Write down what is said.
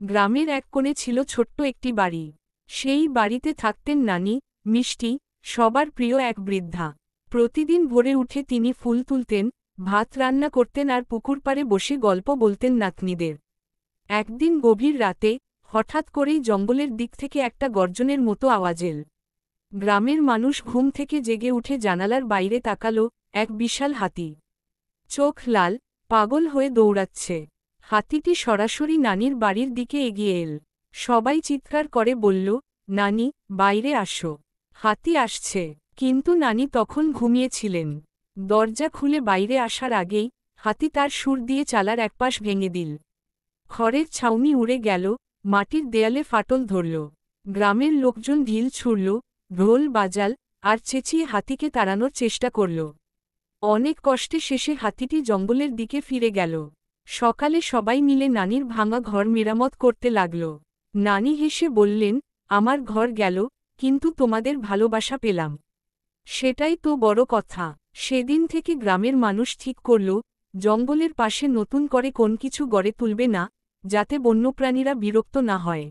গ্রামের এক কোণে ছিল ছোট্ট একটি বাড়ি। সেই বাড়িতে থাকতেন নানি, মিষ্টি, সবার প্রিয় এক বৃদ্ধা। প্রতিদিন ভোরে উঠে তিনি ফুল তুলতেন, ভাত রান্না করতেন আর পুকুর পাড়ে বসে গল্প বলতেন নাতনিদের। একদিন গভীর রাতে হঠাৎ করেই জঙ্গলের দিক থেকে একটা গর্জনের মতো আওয়াজ এল। গ্রামের মানুষ ঘুম থেকে জেগে উঠে জানালার বাইরে তাকালো, এক বিশাল হাতি। চোখ লাল, পাগল হয়ে দৌড়াচ্ছে। হাতিটি সরাসরি নানির বাড়ির দিকে এগিয়ে এল। সবাই চিৎকার করে বলল, নানি, বাইরে আসো, হাতি আসছে। কিন্তু নানি তখন ঘুমিয়েছিলেন। দরজা খুলে বাইরে আসার আগেই হাতি তার সুর দিয়ে চালার একপাশ ভেঙে দিল। খড়ের ছাউনি উড়ে গেল, মাটির দেয়ালে ফাটল ধরল। গ্রামের লোকজন ঢিল ছুড়ল, ঢোল বাজাল, আর চেঁচিয়ে হাতিকে তাড়ানোর চেষ্টা করল। অনেক কষ্টে শেষে হাতিটি জঙ্গলের দিকে ফিরে গেল। সকালে সবাই মিলে নানির ভাঙা ঘর মেরামত করতে লাগল। নানি হেসে বললেন, আমার ঘর গেল, কিন্তু তোমাদের ভালোবাসা পেলাম। সেটাই তো বড় কথা। সেদিন থেকে গ্রামের মানুষ ঠিক করল, জঙ্গলের পাশে নতুন করে কোন কিছু গড়ে তুলবে না, যাতে বন্যপ্রাণীরা বিরক্ত না হয়।